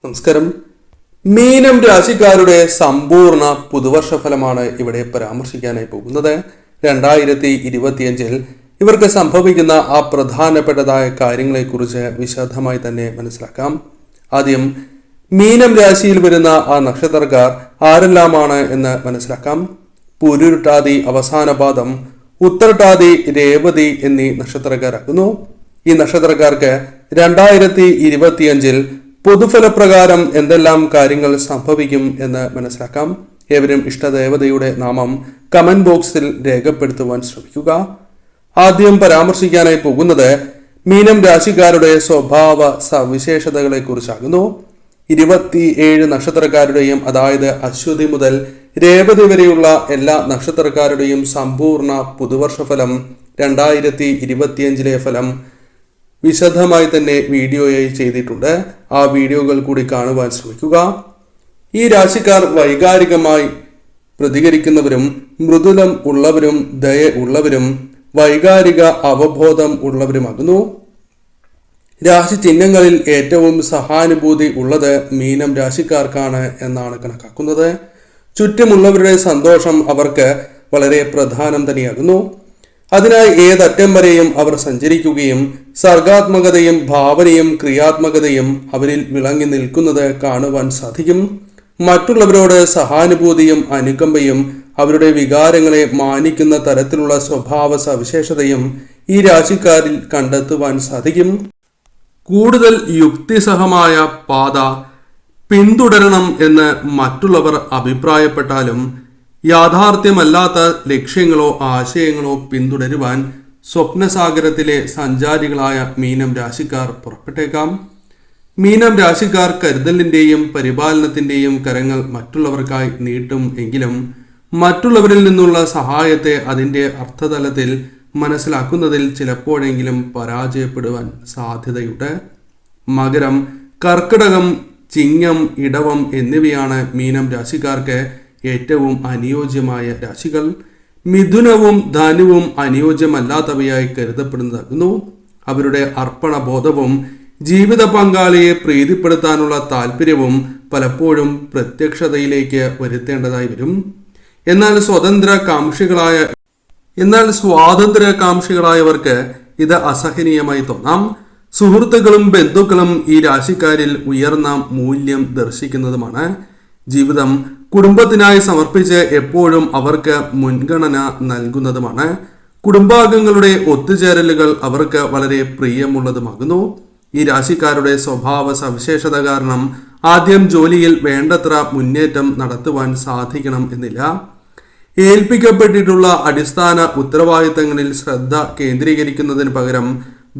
നമസ്കാരം. മീനം രാശിക്കാരുടെ സമ്പൂർണ്ണ പുതുവർഷ ഫലമാണ് ഇവിടെ പരാമർശിക്കാനായി പോകുന്നത്. 2025 ഇവർക്ക് സംഭവിക്കുന്ന ആ പ്രധാനപ്പെട്ടതായ കാര്യങ്ങളെക്കുറിച്ച് വിശദമായി തന്നെ മനസ്സിലാക്കാം. ആദ്യം മീനം രാശിയിൽ വരുന്ന ആ നക്ഷത്രക്കാർ ആരെല്ലാമാണ് എന്ന് മനസ്സിലാക്കാം. പുരുരുട്ടാതി അവസാന പാദം, ഉത്രട്ടാതി, രേവതി എന്നീ നക്ഷത്രക്കാരാക്കുന്നു. ഈ നക്ഷത്രക്കാർക്ക് 2025 പൊതുഫലപ്രകാരം എന്തെല്ലാം കാര്യങ്ങൾ സംഭവിക്കും എന്ന് മനസ്സിലാക്കാം. ഏവരും ഇഷ്ടദേവതയുടെ നാമം കമന്റ് ബോക്സിൽ രേഖപ്പെടുത്തുവാൻ ശ്രമിക്കുക. ആദ്യം പരാമർശിക്കാനായി പോകുന്നത് മീനം രാശിക്കാരുടെ സ്വഭാവ സവിശേഷതകളെ കുറിച്ചാകുന്നു. 27 നക്ഷത്രക്കാരുടെയും, അതായത് അശ്വതി മുതൽ രേവതി വരെയുള്ള എല്ലാ നക്ഷത്രക്കാരുടെയും സമ്പൂർണ്ണ പുതുവർഷ ഫലം 2025 ഫലം വിശദമായി തന്നെ വീഡിയോയായി ചെയ്തിട്ടുണ്ട്. ആ വീഡിയോകൾ കൂടി കാണുവാൻ ശ്രമിക്കുക. ഈ രാശിക്കാർ വൈകാരികമായി പ്രതികരിക്കുന്നവരും, മൃദുലം ഉള്ളവരും, ദയ ഉള്ളവരും, വൈകാരിക അവബോധം ഉള്ളവരുമാകുന്നു. രാശി ചിഹ്നങ്ങളിൽ ഏറ്റവും സഹാനുഭൂതി ഉള്ളത് മീനം രാശിക്കാർക്കാണ് എന്നാണ് കണക്കാക്കുന്നത്. ചുറ്റുമുള്ളവരുടെ സന്തോഷം അവർക്ക് വളരെ പ്രധാനം തന്നെയാകുന്നു. അതിനായി ഏതറ്റം വരെയും അവർ സഞ്ചരിക്കുകയും സർഗാത്മകതയും ഭാവനയും ക്രിയാത്മകതയും അവരിൽ വിളങ്ങി നിൽക്കുന്നത് കാണുവാൻ സാധിക്കും. മറ്റുള്ളവരോട് സഹാനുഭൂതിയും അനുകമ്പയും അവരുടെ വികാരങ്ങളെ മാനിക്കുന്ന തരത്തിലുള്ള സ്വഭാവ സവിശേഷതയും ഈ രാശിക്കാരിൽ കണ്ടെത്തുവാൻ സാധിക്കും. കൂടുതൽ യുക്തിസഹമായ പാത പിന്തുടരണം എന്ന് മറ്റുള്ളവർ അഭിപ്രായപ്പെട്ടാലും യാഥാർത്ഥ്യമല്ലാത്ത ലക്ഷ്യങ്ങളോ ആശയങ്ങളോ പിന്തുടരുവാൻ സ്വപ്നസാഗരത്തിലെ സഞ്ചാരികളായ മീനം രാശിക്കാർ പുറപ്പെട്ടേക്കാം. മീനം രാശിക്കാർ കരുതലിന്റെയും പരിപാലനത്തിന്റെയും കരങ്ങൾ മറ്റുള്ളവർക്കായി നീട്ടും എങ്കിലും മറ്റുള്ളവരിൽ നിന്നുള്ള സഹായത്തെ അതിന്റെ അർത്ഥതലത്തിൽ മനസ്സിലാക്കുന്നതിൽ ചിലപ്പോഴെങ്കിലും പരാജയപ്പെടുവാൻ സാധ്യതയുണ്ട്. മകരം, കർക്കിടകം, ചിങ്ങം, ഇടവം എന്നിവയാണ് മീനം രാശിക്കാർക്ക് ഏറ്റവും അനുയോജ്യമായ രാശികൾ. മിഥുനവും ധനുവും അനുയോജ്യമല്ലാത്തവയായി കരുതപ്പെടുന്നതാകുന്നു. അവരുടെ അർപ്പണബോധവും ജീവിത പങ്കാളിയെ പ്രീതിപ്പെടുത്താനുള്ള താല്പര്യവും പലപ്പോഴും പ്രത്യക്ഷതയിലേക്ക് വരുത്തേണ്ടതായി വരും. എന്നാൽ സ്വാതന്ത്ര്യകാംക്ഷികളായവർക്ക് ഇത് അസഹനീയമായി തോന്നാം. സുഹൃത്തുക്കളും ബന്ധുക്കളും ഈ രാശിക്കാരിൽ ഉയർന്ന മൂല്യം ദർശിക്കുന്നതുമാണ്. ജീവിതം കുടുംബത്തിനായി സമർപ്പിച്ച് എപ്പോഴും അവർക്ക് മുൻഗണന നൽകുന്നതുമാണ്. കുടുംബാംഗങ്ങളുടെ ഒത്തുചേരലുകൾ അവർക്ക് വളരെ പ്രിയമുള്ളതുമാകുന്നു. ഈ രാശിക്കാരുടെ സ്വഭാവ സവിശേഷത കാരണം ആദ്യം ജോലിയിൽ വേണ്ടത്ര മുന്നേറ്റം നടത്തുവാൻ സാധിക്കണം എന്നില്ല. ഏൽപ്പിക്കപ്പെട്ടിട്ടുള്ള അടിസ്ഥാന ഉത്തരവാദിത്തങ്ങളിൽ ശ്രദ്ധ കേന്ദ്രീകരിക്കുന്നതിന് പകരം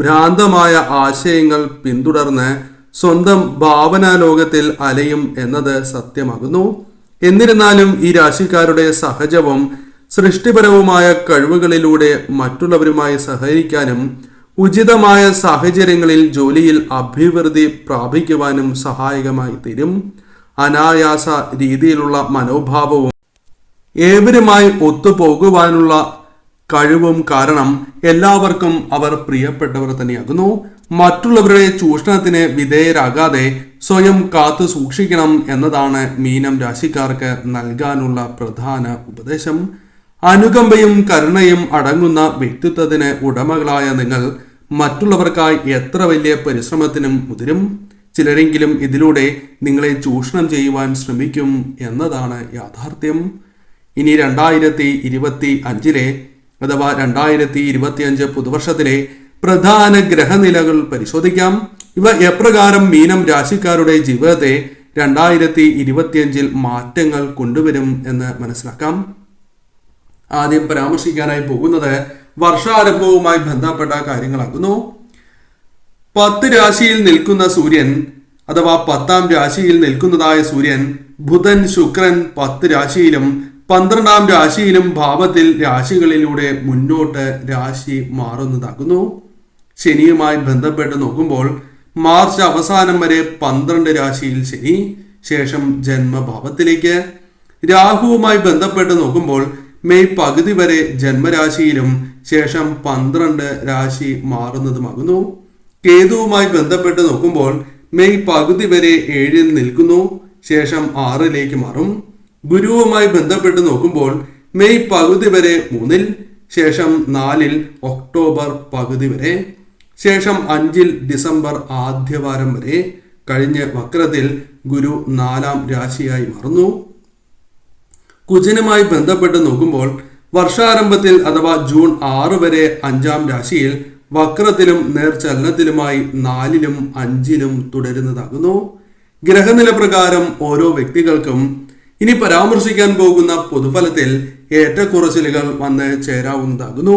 ഭ്രാന്തമായ ആശയങ്ങൾ പിന്തുടർന്ന് സ്വന്തം ഭാവനാലോകത്തിൽ അലയും എന്നത് സത്യമാകുന്നു. എന്നിരുന്നാലും ഈ രാശിക്കാരുടെ സഹജവും സൃഷ്ടിപരവുമായ കഴിവുകളിലൂടെ മറ്റുള്ളവരുമായി സഹകരിക്കാനും ഉചിതമായ സാഹചര്യങ്ങളിൽ ജോലിയിൽ അഭിവൃദ്ധി പ്രാപിക്കുവാനും സഹായകമായി തീരും. അനായാസ രീതിയിലുള്ള മനോഭാവവും ഏവരുമായി ഒത്തുപോകുവാനുള്ള കഴിവും കാരണം എല്ലാവർക്കും അവർ പ്രിയപ്പെട്ടവർ തന്നെയാകുന്നു. മറ്റുള്ളവരുടെ ചൂഷണത്തിന് വിധേയരാകാതെ സ്വയം കാത്തു സൂക്ഷിക്കണം എന്നതാണ് മീനം രാശിക്കാർക്ക് നൽകാനുള്ള പ്രധാന ഉപദേശം. അനുകമ്പയും കരുണയും അടങ്ങുന്ന വ്യക്തിത്വത്തിന് ഉടമകളായ നിങ്ങൾ മറ്റുള്ളവർക്കായി എത്ര വലിയ പരിശ്രമത്തിനും മുതിരും. ചിലരെങ്കിലും ഇതിലൂടെ നിങ്ങളെ ചൂഷണം ചെയ്യുവാൻ ശ്രമിക്കും എന്നതാണ് യാഥാർത്ഥ്യം. ഇനി 2025 അഥവാ 2025 പുതുവർഷത്തിലെ പ്രധാന ഗ്രഹനിലകൾ പരിശോധിക്കാം. ഇവ എപ്രകാരം മീനം രാശിക്കാരുടെ ജീവിതത്തെ 2025 മാറ്റങ്ങൾ കൊണ്ടുവരും എന്ന് മനസ്സിലാക്കാം. ആദ്യം പരാമർശിക്കാനായി പോകുന്നത് വർഷാരംഭവുമായി ബന്ധപ്പെട്ട കാര്യങ്ങളാകുന്നു. 10 രാശിയിൽ നിൽക്കുന്ന സൂര്യൻ അഥവാ 10ാം രാശിയിൽ നിൽക്കുന്നതായ സൂര്യൻ, ബുധൻ, ശുക്രൻ 10 രാശിയിലും 12ാം രാശിയിലും ഭാവത്തിൽ രാശികളിലൂടെ മുന്നോട്ട് രാശി മാറുന്നതാകുന്നു. ശനിയുമായി ബന്ധപ്പെട്ട് നോക്കുമ്പോൾ മാർച്ച് അവസാനം വരെ 12 രാശിയിൽ ശനി, ശേഷം ജന്മഭാവത്തിലേക്ക്. രാഹുവുമായി ബന്ധപ്പെട്ട് നോക്കുമ്പോൾ മെയ് പകുതി വരെ ജന്മരാശിയിലും ശേഷം 12 രാശി മാറുന്നതുമാകുന്നു. കേതുവുമായി ബന്ധപ്പെട്ട് നോക്കുമ്പോൾ മെയ് പകുതി വരെ 7-ൽ നിൽക്കുന്നു, ശേഷം 6-ലേക്ക് മാറും. ഗുരുവുമായി ബന്ധപ്പെട്ട് നോക്കുമ്പോൾ മെയ് പകുതി വരെ 3-ൽ, ശേഷം 4-ൽ ഒക്ടോബർ പകുതി വരെ, ശേഷം 5-ൽ ഡിസംബർ ആദ്യവാരം വരെ. കഴിഞ്ഞ വക്രത്തിൽ ഗുരു 4-ാം രാശിയായി മാറുന്നു. കുജനുമായി ബന്ധപ്പെട്ട് നോക്കുമ്പോൾ വർഷാരംഭത്തിൽ അഥവാ ജൂൺ 6 വരെ 5-ാം രാശിയിൽ വക്രത്തിലും നേർചലനത്തിലുമായി 4-ലും 5-ലും തുടരുന്നതാകുന്നു. ഗ്രഹനില പ്രകാരം ഓരോ വ്യക്തികൾക്കും ഇനി പരാമർശിക്കാൻ പോകുന്ന പൊതുഫലത്തിൽ ഏറ്റക്കുറച്ചിലുകൾ വന്ന് ചേരാവുന്നതാകുന്നു.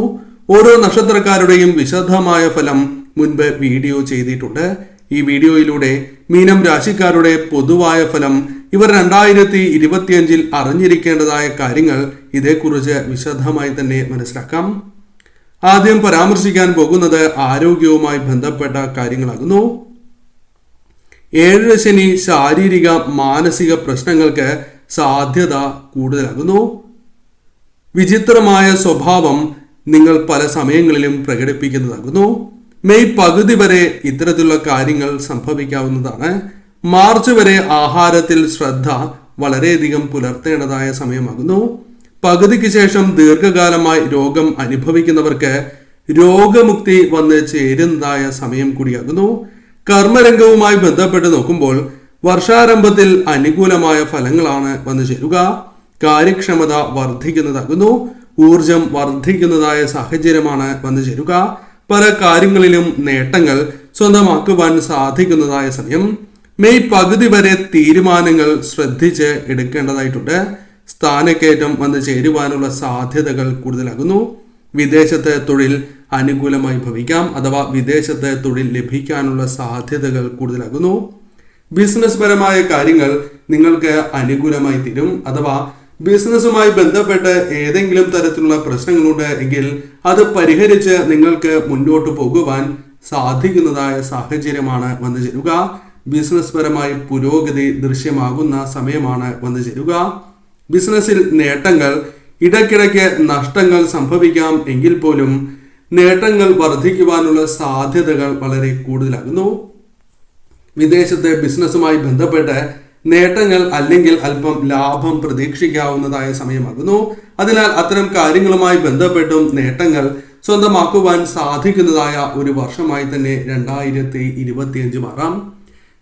ഓരോ നക്ഷത്രക്കാരുടെയും വിശദമായ ഫലം മുൻപ് വീഡിയോ ചെയ്തിട്ടുണ്ട്. ഈ വീഡിയോയിലൂടെ മീനം രാശിക്കാരുടെ പൊതുവായ ഫലം, ഇവർ 2025-ൽ അറിഞ്ഞിരിക്കേണ്ടതായ കാര്യങ്ങൾ, ഇതേക്കുറിച്ച് വിശദമായി തന്നെ മനസ്സിലാക്കാം. ആദ്യം പരാമർശിക്കാൻ പോകുന്നത് ആരോഗ്യവുമായി ബന്ധപ്പെട്ട കാര്യങ്ങളാകുന്നു. 7 ശനി ശാരീരിക മാനസിക പ്രശ്നങ്ങൾക്ക് സാധ്യത കൂടുതലാകുന്നു. വിചിത്രമായ സ്വഭാവം നിങ്ങൾ പല സമയങ്ങളിലും പ്രകടിപ്പിക്കുന്നതാകുന്നു. മെയ് പകുതി വരെ ഇത്തരത്തിലുള്ള കാര്യങ്ങൾ സംഭവിക്കാവുന്നതാണ്. മാർച്ച് വരെ ആഹാരത്തിൽ ശ്രദ്ധ വളരെയധികം പുലർത്തേണ്ടതായ സമയമാകുന്നു. പകുതിക്ക് ശേഷം ദീർഘകാലമായി രോഗം അനുഭവിക്കുന്നവർക്ക് രോഗമുക്തി വന്ന് ചേരുന്നതായ സമയം കൂടിയാകുന്നു. കർമ്മരംഗവുമായി ബന്ധപ്പെട്ട് നോക്കുമ്പോൾ വർഷാരംഭത്തിൽ അനുകൂലമായ ഫലങ്ങളാണ് വന്നു ചേരുക. കാര്യക്ഷമത വർദ്ധിക്കുന്നതാകുന്നു. ഊർജം വർദ്ധിക്കുന്നതായ സാഹചര്യമാണ് വന്നു ചേരുക. പല കാര്യങ്ങളിലും നേട്ടങ്ങൾ സ്വന്തമാക്കുവാൻ സാധിക്കുന്നതായ സമയം. മെയ് പകുതി വരെ തീരുമാനങ്ങൾ ശ്രദ്ധിച്ച് എടുക്കേണ്ടതായിട്ടുണ്ട്. സ്ഥാനക്കയറ്റം വന്ന് ചേരുവാനുള്ള സാധ്യതകൾ കൂടുതലാകുന്നു. വിദേശത്ത് തൊഴിൽ അനുകൂലമായി ഭവിക്കാം, അഥവാ വിദേശത്ത് തൊഴിൽ ലഭിക്കാനുള്ള സാധ്യതകൾ കൂടുതലാകുന്നു. ബിസിനസ് പരമായ കാര്യങ്ങൾ നിങ്ങൾക്ക് അനുകൂലമായി തീരും, അഥവാ ബിസിനസ്സുമായി ബന്ധപ്പെട്ട് ഏതെങ്കിലും തരത്തിലുള്ള പ്രശ്നങ്ങളുണ്ട് എങ്കിൽ അത് പരിഹരിച്ച് നിങ്ങൾക്ക് മുന്നോട്ട് പോകുവാൻ സാധിക്കുന്നതായ സാഹചര്യമാണ് വന്നു ചേരുക. ബിസിനസ് പരമായി പുരോഗതി ദൃശ്യമാകുന്ന സമയമാണ് വന്നു ചേരുക. ബിസിനസ്സിൽ നേട്ടങ്ങൾ, ഇടയ്ക്കിടയ്ക്ക് നഷ്ടങ്ങൾ സംഭവിക്കാം എങ്കിൽ പോലും നേട്ടങ്ങൾ വർദ്ധിക്കുവാനുള്ള സാധ്യതകൾ വളരെ കൂടുതലാകുന്നു. വിദേശത്തെ ബിസിനസ്സുമായി ബന്ധപ്പെട്ട് നേട്ടങ്ങൾ അല്ലെങ്കിൽ അല്പം ലാഭം പ്രതീക്ഷിക്കാവുന്നതായ സമയമാകുന്നു. അതിനാൽ അത്തരം കാര്യങ്ങളുമായി ബന്ധപ്പെട്ടും നേട്ടങ്ങൾ സ്വന്തമാക്കുവാൻ സാധിക്കുന്നതായ ഒരു വർഷമായി തന്നെ 2025 മാറാം.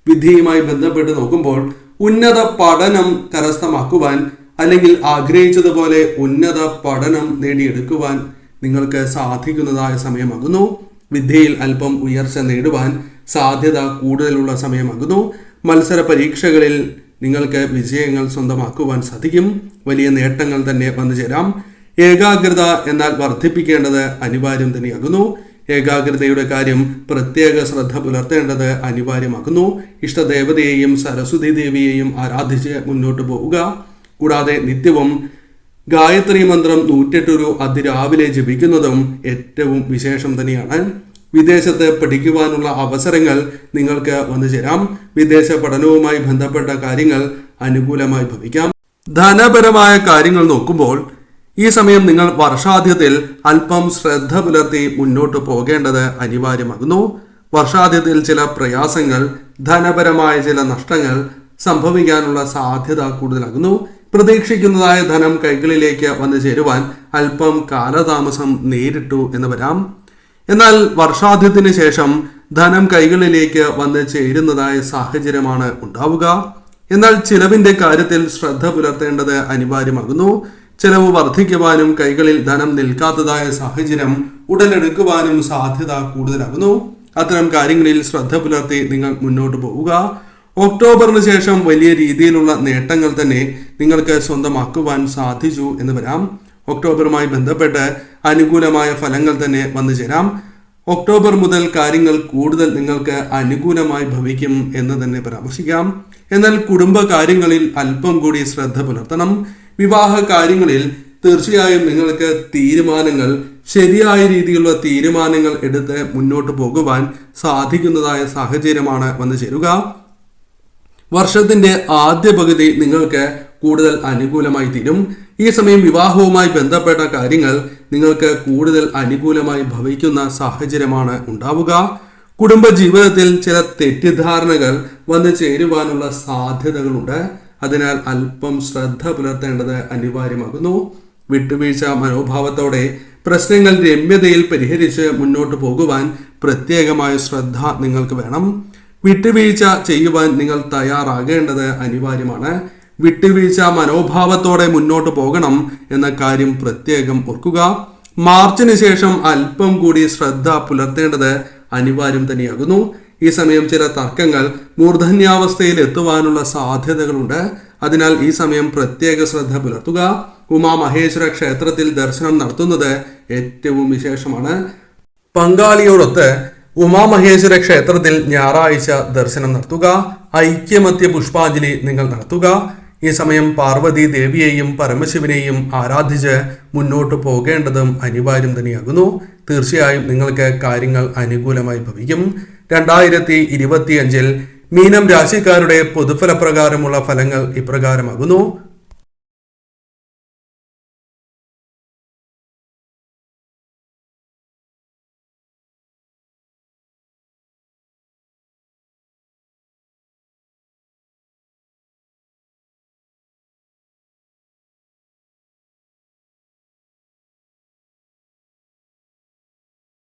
വിധിയുമായി ബന്ധപ്പെട്ട് നോക്കുമ്പോൾ ഉന്നത പഠനം കരസ്ഥമാക്കുവാൻ അല്ലെങ്കിൽ ആഗ്രഹിച്ചതുപോലെ ഉന്നത പഠനം നേടിയെടുക്കുവാൻ നിങ്ങൾക്ക് സാധിക്കുന്നതായ സമയമാകുന്നു. വിദ്യയിൽ അല്പം ഉയർച്ച നേടുവാൻ സാധ്യത കൂടുതലുള്ള സമയമാകുന്നു. മത്സര പരീക്ഷകളിൽ നിങ്ങൾക്ക് വിജയങ്ങൾ സ്വന്തമാക്കുവാൻ സാധിക്കും. വലിയ നേട്ടങ്ങൾ തന്നെ വന്നു ചേരാം. ഏകാഗ്രത എന്നാൽ വർദ്ധിപ്പിക്കേണ്ടത് അനിവാര്യം തന്നെയാകുന്നു. ഏകാഗ്രതയുടെ കാര്യം പ്രത്യേക ശ്രദ്ധ പുലർത്തേണ്ടത് അനിവാര്യമാകുന്നു. ഇഷ്ടദേവതയെയും സരസ്വതി ദേവിയെയും ആരാധിച്ച് മുന്നോട്ട് പോവുക. കൂടാതെ നിത്യവും ഗായത്രി മന്ത്രം 108 അതിരാവിലെ ജപിക്കുന്നതും ഏറ്റവും വിശേഷം തന്നെയാണ്. വിദേശത്ത് പഠിക്കുവാനുള്ള അവസരങ്ങൾ നിങ്ങൾക്ക് വന്നു ചേരാം. വിദേശ പഠനവുമായി ബന്ധപ്പെട്ട കാര്യങ്ങൾ അനുകൂലമായി ഭവിക്കാം. ധനപരമായ കാര്യങ്ങൾ നോക്കുമ്പോൾ ഈ സമയം നിങ്ങൾ വർഷാദ്യത്തിൽ അല്പം ശ്രദ്ധ പുലർത്തി മുന്നോട്ട് പോകേണ്ടത് അനിവാര്യമാകുന്നു. വർഷാദ്യത്തിൽ ചില പ്രയാസങ്ങൾ, ധനപരമായ ചില നഷ്ടങ്ങൾ സംഭവിക്കാനുള്ള സാധ്യത കൂടുതലാകുന്നു. പ്രതീക്ഷിക്കുന്നതായ ധനം കൈകളിലേക്ക് വന്നു ചേരുവാൻ അല്പം കാലതാമസം നേരിട്ടു എന്ന് വരാം. എന്നാൽ വർഷാദ്യത്തിന് ശേഷം ധനം കൈകളിലേക്ക് വന്ന് ചേരുന്നതായ സാഹചര്യമാണ് ഉണ്ടാവുക. എന്നാൽ ചിലവിന്റെ കാര്യത്തിൽ ശ്രദ്ധ പുലർത്തേണ്ടത് അനിവാര്യമാകുന്നു. ചിലവ് വർദ്ധിക്കുവാനും കൈകളിൽ ധനം നിൽക്കാത്തതായ സാഹചര്യം ഉടലെടുക്കുവാനും സാധ്യത കൂടുതലാകുന്നു. അത്തരം കാര്യങ്ങളിൽ ശ്രദ്ധ പുലർത്തി നിങ്ങൾ മുന്നോട്ട് പോവുക. ഒക്ടോബറിന് ശേഷം വലിയ രീതിയിലുള്ള നേട്ടങ്ങൾ തന്നെ നിങ്ങൾക്ക് സ്വന്തമാക്കുവാൻ സാധിച്ചു എന്ന് വരാം. ഒക്ടോബറുമായി ബന്ധപ്പെട്ട് അനുകൂലമായ ഫലങ്ങൾ തന്നെ വന്നു ചേരാം. ഒക്ടോബർ മുതൽ കാര്യങ്ങൾ കൂടുതൽ നിങ്ങൾക്ക് അനുകൂലമായി ഭവിക്കും എന്ന് തന്നെ പരാമർശിക്കാം. എന്നാൽ കുടുംബ കാര്യങ്ങളിൽ അല്പം കൂടി ശ്രദ്ധ പുലർത്തണം. വിവാഹ കാര്യങ്ങളിൽ തീർച്ചയായും നിങ്ങൾക്ക് തീരുമാനങ്ങൾ, ശരിയായ രീതിയിലുള്ള തീരുമാനങ്ങൾ എടുത്ത് മുന്നോട്ട് പോകുവാൻ സാധിക്കുന്നതായ സാഹചര്യമാണ് വന്നു ചേരുക. വർഷത്തിന്റെ ആദ്യ പകുതി നിങ്ങൾക്ക് കൂടുതൽ അനുകൂലമായി തീരും. ഈ സമയം വിവാഹവുമായി ബന്ധപ്പെട്ട കാര്യങ്ങൾ നിങ്ങൾക്ക് കൂടുതൽ അനുകൂലമായി ഭവിക്കുന്ന സാഹചര്യമാണ് ഉണ്ടാവുക. കുടുംബ ജീവിതത്തിൽ ചില തെറ്റിദ്ധാരണകൾ വന്നു ചേരുവാനുള്ള സാധ്യതകളുണ്ട്. അതിനാൽ അല്പം ശ്രദ്ധ പുലർത്തേണ്ടത് അനിവാര്യമാകുന്നു. വിട്ടുവീഴ്ച മനോഭാവത്തോടെ പ്രശ്നങ്ങൾ രമ്യതയിൽ പരിഹരിച്ച് മുന്നോട്ട് പോകുവാൻ പ്രത്യേകമായ ശ്രദ്ധ നിങ്ങൾക്ക് വേണം. വിട്ടുവീഴ്ച ചെയ്യുവാൻ നിങ്ങൾ തയ്യാറാകേണ്ടത് അനിവാര്യമാണ്. വിട്ടുവീഴ്ച മനോഭാവത്തോടെ മുന്നോട്ട് പോകണം എന്ന കാര്യം പ്രത്യേകം ഓർക്കുക. മാർച്ചിന് ശേഷം അല്പം കൂടി ശ്രദ്ധ പുലർത്തേണ്ടത് അനിവാര്യം തന്നെയാകുന്നു. ഈ സമയം ചില തർക്കങ്ങൾ മൂർധന്യാവസ്ഥയിൽ എത്തുവാനുള്ള സാധ്യതകളുണ്ട്. അതിനാൽ ഈ സമയം പ്രത്യേക ശ്രദ്ധ പുലർത്തുക. ഉമാമഹേശ്വര ക്ഷേത്രത്തിൽ ദർശനം നടത്തുന്നത് ഏറ്റവും വിശേഷമാണ്. പങ്കാളിയോടൊത്ത് ഉമാമഹേശ്വര ക്ഷേത്രത്തിൽ ഞായറാഴ്ച ദർശനം നടത്തുക. ഐക്യമത്യ പുഷ്പാഞ്ജലി നിങ്ങൾ നടത്തുക. ഈ സമയം പാർവതി ദേവിയെയും പരമശിവനെയും ആരാധിച്ച് മുന്നോട്ട് പോകേണ്ടതും അനിവാര്യം തന്നെയാകുന്നു. തീർച്ചയായും നിങ്ങൾക്ക് കാര്യങ്ങൾ അനുകൂലമായി ഭവിക്കും. 2025 മീനം രാശിക്കാരുടെ പൊതുഫലപ്രകാരമുള്ള ഫലങ്ങൾ ഇപ്രകാരമാകുന്നു.